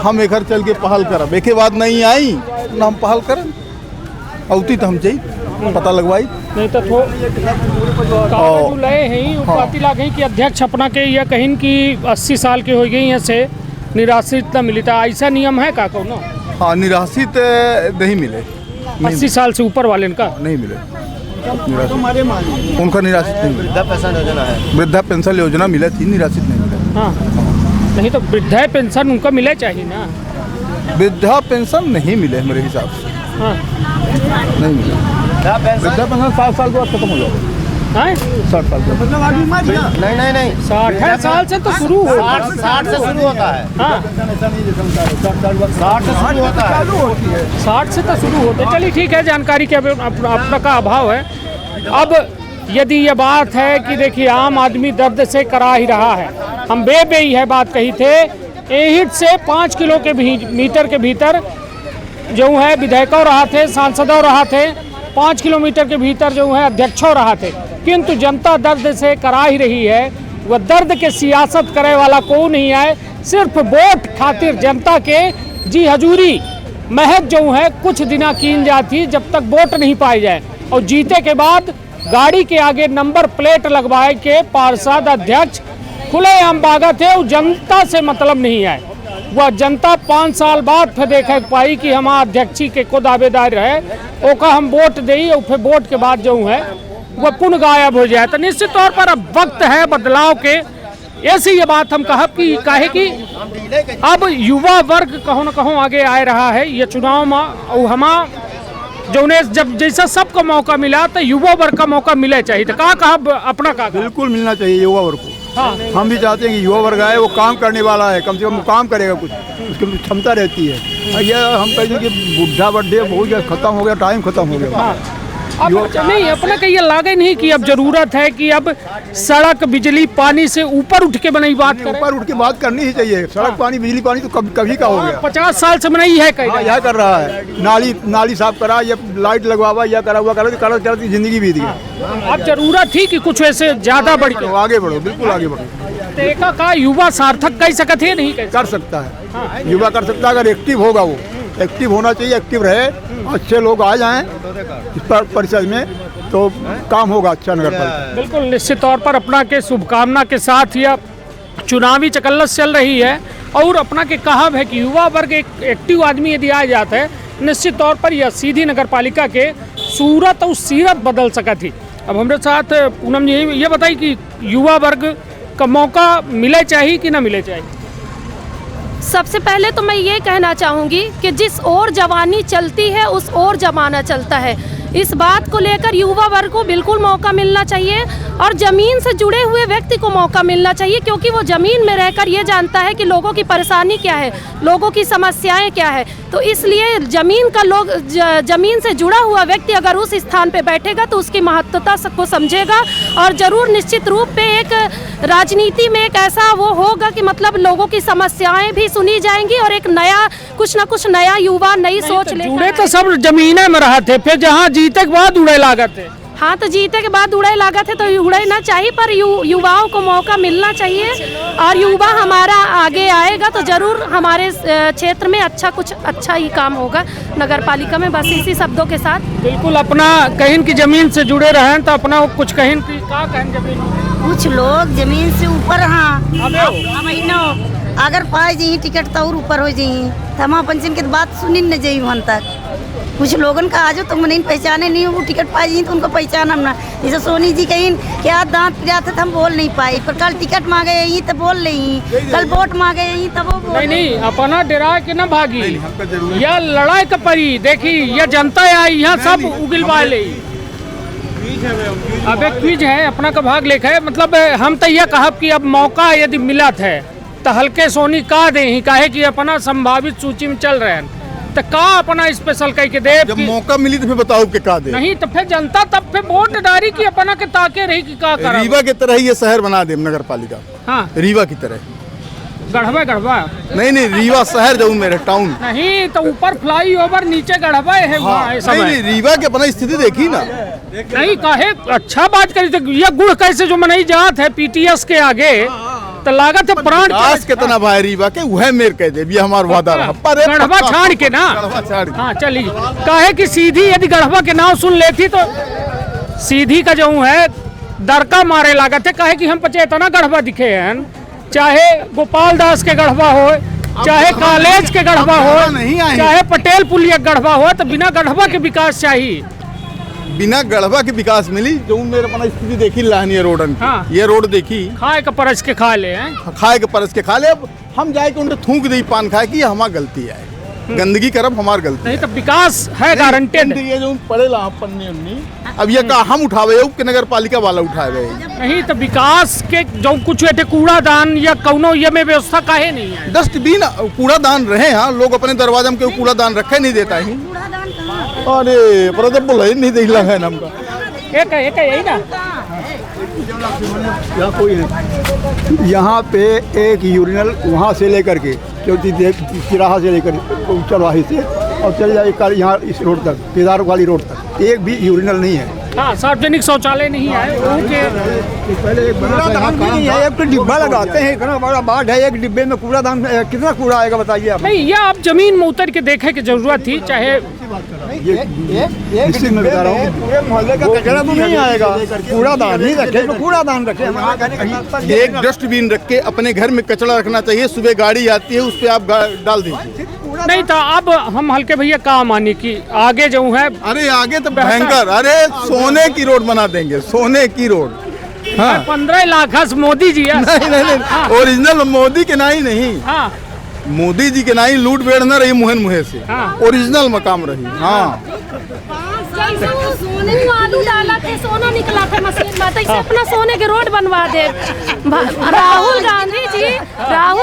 हम एक चल के पहल करब, एक बाद नहीं आई ना हम पहल करब औती तो हम चाहिए पता लगवाई। नहीं तो लय हैं पार्टी लाग हैं कि अध्यक्ष अपना के या कहीं की 80 साल के हो गई हैं से निराश्रित न मिली था, ऐसा नियम है का कौन? हाँ, निराश्रित नहीं मिले। 80 साल से ऊपर वाले का नहीं मिले, उनका निराश्रित नहीं मिला। वृद्धा पेंशन योजना है, वृद्धा पेंशन योजना मिला थी, निराश्रित नहीं मिला। हाँ, नहीं तो वृद्धा पेंशन उनका मिले चाहिए ना। वृद्धा पेंशन नहीं मिले मेरे हिसाब से। हाँ, नहीं मिले। वृद्धा पेंशन 60 साल के बाद खत्म हो जाएगा। 60 साल के बाद नहीं 60 साल से तो शुरू हो, 60 से शुरू होता है। हाँ, 60 से तो शुरू होता है। चलिए ठीक है, जानकारी के अपना का अभाव है। अब यदि ये बात है कि देखिए आम आदमी दर्द से करा ही रहा है, हम बेबी है बात कही थे, एहिट से 5 किलो के मीटर के भीतर जो है विधायकों रहा थे, सांसदों रहा थे, 5 किलोमीटर के भीतर जो है अध्यक्षों रहा थे, किंतु जनता दर्द से करा ही रही है। वह दर्द के सियासत करे वाला को नहीं आए, सिर्फ वोट खातिर जनता के जी हजूरी महज जो है कुछ दिना कीन जाती जब तक वोट नहीं पाए जाए, और जीते के बाद गाड़ी के आगे नंबर प्लेट लगवाए के पार्षद अध्यक्ष खुलेआम बागा थे। वो जनता से मतलब नहीं है, वह जनता 5 साल बाद फिर देख पाई कि हमारा अध्यक्षी के को दावेदार रहे, ओका हम वोट दी और फिर वोट के बाद जो है वह पुनः गायब हो जाए। तो निश्चित तौर पर अब वक्त है बदलाव के। ऐसी ये बात हम कहे कि अब युवा वर्ग कहो न कहो आगे आ रहा है ये चुनाव में, और हमारा जो जब जैसा सबको मौका मिला तो युवा वर्ग का मौका मिले चाहिए। तो कहा अपना कहा बिल्कुल मिलना चाहिए युवा वर्ग को। हाँ, हम भी चाहते हैं कि युवा वर्ग आए, वो काम करने वाला है, कम से कम काम करेगा, कुछ उसकी क्षमता रहती है। ये हम कहते हैं कि बुढ़ा बड्ढे बहुत खत्म हो गया, टाइम खत्म हो गया। हाँ, अब नहीं अपना का ये लागे नहीं कि अब जरूरत है कि अब सड़क बिजली पानी से ऊपर उठ के बनाई बात करें। ऊपर उठ के बात करनी ही चाहिए। सड़क पानी बिजली पानी तो कभी का हो गया। 50 साल से बनाई है कहीं। यह कर रहा है, नाली साफ करा, या लाइट लगवावा, या करा हुआ करती जिंदगी बीत गई। अब जरूरत थी कि कुछ ऐसे ज्यादा बढ़ के आगे बढ़ो, बिल्कुल आगे बढ़ो। देखा का युवा सार्थक कह सकते है, नहीं कर सकता है, युवा कर सकता है अगर एक्टिव होगा। वो एक्टिव होना चाहिए, एक्टिव रहे, अच्छे लोग आ जाएं इस परिषद में तो काम होगा अच्छा नगर पालिका। बिल्कुल निश्चित तौर पर अपना के शुभकामना के साथ यह चुनावी चकल्लस चल रही है, और अपना के कहा है कि युवा वर्ग एक एक्टिव आदमी यदि आ जाता है निश्चित तौर पर यह सीधी नगर पालिका के सूरत और सीरत बदल सका थी। अब हमारे साथ पूनम जी ये बताइए कि युवा वर्ग का मौका मिले चाहिए कि ना मिले चाहिए? सबसे पहले तो मैं ये कहना चाहूँगी कि जिस ओर जवानी चलती है उस ओर जमाना चलता है। इस बात को लेकर युवा वर्ग को बिल्कुल मौका मिलना चाहिए, और ज़मीन से जुड़े हुए व्यक्ति को मौका मिलना चाहिए, क्योंकि वो ज़मीन में रहकर ये जानता है कि लोगों की परेशानी क्या है, लोगों की समस्याएं क्या है। तो इसलिए ज़मीन से जुड़ा हुआ व्यक्ति अगर उस स्थान पे बैठेगा तो उसकी महत्वता को समझेगा, और ज़रूर निश्चित रूप पे एक राजनीति में एक ऐसा वो होगा कि मतलब लोगों की समस्याएं भी सुनी जाएंगी, और एक नया कुछ ना कुछ नया युवा नई सोच जुड़े तो सब जमीने में रहा थे, फिर जहाँ जीते के बाद उड़े लागत है। हाँ, तो जीते के बाद उड़े लागत है तो उड़े ना चाहिए, पर युवाओं को मौका मिलना चाहिए, और युवा हमारा आगे आएगा तो जरूर हमारे क्षेत्र में कुछ अच्छा ही काम होगा नगर पालिका में। बस इसी शब्दों के साथ बिल्कुल अपना कहीं की जमीन से जुड़े रहे तो अपना कुछ कहीं की का कहीं जमीन कुछ लोग जमीन से ऊपर। हाँ, अगर पाए जी टिकट तो और ऊपर हो जी, थमा पंचन की बात सुनी न जाई वहाँ तक। कुछ लोगन का आज तुम नहीं पहचाने नहीं, वो टिकट पाई जी तो उनको पहचान हम ना। जैसे सोनी जी कहीं क्या दांत पिरा थे तो हम बोल नहीं पाए, पर कल टिकट मांगे यही तो बोल रही, कल वोट मांगे यही तब वो बोल नहीं अपना डरा के ना भागी, यह लड़ाई का परी देखी, यह जनता आई यहाँ सब उगिलवा ले। अब एक क्विज है अपना का भाग लेखा है, मतलब हम तो यह कहा कि अब मौका यदि मिला था तो हल्के सोनी का दे ही काहे कि अपना संभावित सूची में चल रहे हैं, तो का अपना स्पेशल कह के दे। जब मौका मिली तो फिर बताओ कि का दे। नहीं तो फिर जनता तब फिर वोट डारी की अपना के ताके रही कि का करा। रीवा की तरह ये शहर बना दे नगर पालिका। हाँ, रीवा की तरह गढ़वा नहीं रीवा शहर जाऊँ मेरे टाउन नहीं तो ऊपर फ्लाई ओवर नीचे गढ़वा है। हाँ, नहीं रीवा की अपना स्थिति देखी ना। नहीं काहे अच्छा बात करी तो ये गुड़ कैसे जो मनाई जात है पीटीएस के आगे तो लागत है प्राण कितना भाई रीवा के वह मेर कह दे भी हमारा वादा रहा। गढ़वा छाड़ के ना। हाँ चलिए काहे कि सीधी यदि गढ़वा के नाम सुन लेती तो सीधी का जो है दरका मारे लागत है, कहे कि हम पचे इतना गढ़वा दिखे हैं, चाहे गोपाल दास के गढ़वा हो, चाहे कॉलेज के गढ़वा हो, चाहे पटेल पुलिया गढ़वा हो, तो बिना गढ़वा के विकास चाहिए। बिना गढ़वा के विकास मिली जो मेरे अपना स्थिति देखी लाहनी रोडन हाँ। ये रोड देखी खाए का परस के खा ले हैं, खाए के परस के खा ले। अब हम जाए के उन्हें थूक दी पान खाए कि हमार गलती है, गंदगी करब हमार गलती नहीं तो विकास है गारंटेड। ये जो पड़ेला पन्नी उन्नी अब ये का हम उठावे के नगर पालिका वाला उठावे नहीं तो विकास के जो कुछ ऐसे कूड़ादान या कौनो ये में व्यवस्था काहे नहीं है। डस्टबिन कूड़ादान रहे हाँ, लोग अपने दरवाजे में कोई कूड़ादान रखे नहीं देता ही। अरे पर तो बोला ही नहीं दिला है नाम का एक यही ना यहाँ कोई नहीं। यहाँ पे एक यूरिनल वहाँ से लेकर के चौथी तिराहा से लेकर चरवाही से और चले जाए यहाँ इस रोड तक, केदार वाली रोड तक एक भी यूरिनल नहीं है। हाँ, सार्वजनिक शौचालय नहीं है। पहले एक कूड़ादान भी नहीं है, एक तो डिब्बा लगाते हैं, इतना बड़ा बाढ़ है, एक डिब्बे में कूड़ादान कितना कूड़ा आएगा बताइए आप। नहीं, यह आप जमीन में उतर के देखे की जरूरत थी, चाहे निश्चित मैं बता रहा हूँ पूरे मोहल्ले का कचरा तो नहीं आएगा, कूड़ादान नहीं रखे तो कूड़ादान रखे। एक डस्टबिन रख के अपने घर में कचरा रखना चाहिए, सुबह गाड़ी आती है उस पर आप डाल दीजिए। नहीं तो अब हम हल्के भैया काम आने की आगे जो है, अरे आगे तो भयंकर, अरे सोने की रोड बना देंगे, सोने की रोड। हाँ 15 लाख मोदी जी है। नहीं ओरिजिनल मोदी के नहीं नहीं हाँ मोदी जी के नहीं लूट बेड़ न रही मुहन मुहे से ओरिजिनल मकाम रही। हाँ सोने में आलू डाला थे, सोना निकला था मशीन में, तो इसे अपना सोने के रोड बनवा दे। राहुल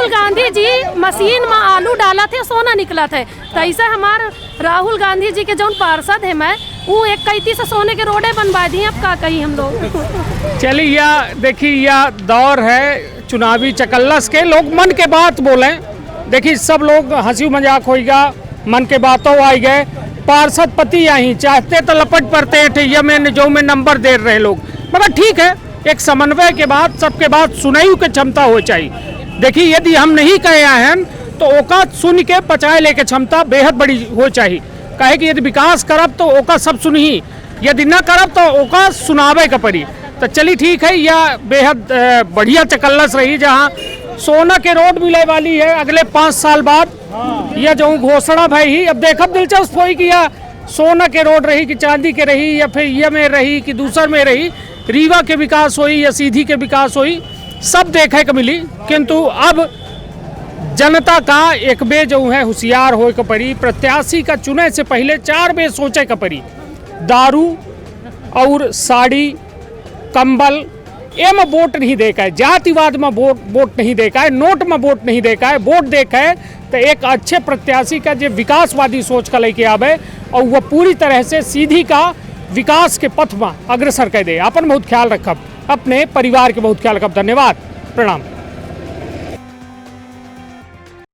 गांधी जी मशीन में आलू डाला थे, सोना निकला था, तो ऐसे हमारे राहुल गांधी जी के जो पार्षद है मैं वो एक कैती से सोने के रोडे बनवा दी। अब का कही हम लोग। चलिए यह देखिए यह दौर है चुनावी चकल्लस के, लोग मन के बात बोले। देखिए सब लोग हंसी मजाक होगा, मन के बातों आई गए। पार्षद पति यहीं चाहते तो लपट पड़ते हैं ये में जो में नंबर दे रहे लोग, मगर ठीक है एक समन्वय के बाद सबके बात सुनाई के क्षमता हो चाहिए। देखिए यदि हम नहीं कहे हैं तो ओका सुन के पचाए लेके क्षमता बेहद बड़ी हो चाहिए। कहे कि यदि विकास करब तो ओका सब सुनही, यदि न करब तो ओका सुनावे का पड़ी। तो चलिए ठीक है, यह बेहद बढ़िया चकल्लस रही जहाँ सोना के रोड मिले वाली है अगले 5 साल बाद। यह जो घोषणा भाई अब देखब दिलचस्प हुई कि यह सोना के रोड रही कि चांदी के रही या फिर ये में रही कि दूसर में रही, रीवा के विकास हुई या सीधी के विकास हुई, सब देखे को मिली। किंतु अब जनता का एक बे जो है होशियार हो के पड़ी, प्रत्याशी का चुने से पहले 4 बे सोचे का पड़ी। दारू और साड़ी कंबल ए में वोट नहीं देखा है, जातिवाद में वोट नहीं देखा है, नोट में वोट नहीं देखा है, वोट देखा है तो एक अच्छे प्रत्याशी का जो विकासवादी सोच का लेके आवे और वह पूरी तरह से सीधी का विकास के पथ में अग्रसर कर दे। अपन बहुत ख्याल रखब, अपने परिवार के बहुत ख्याल रखब। धन्यवाद, प्रणाम।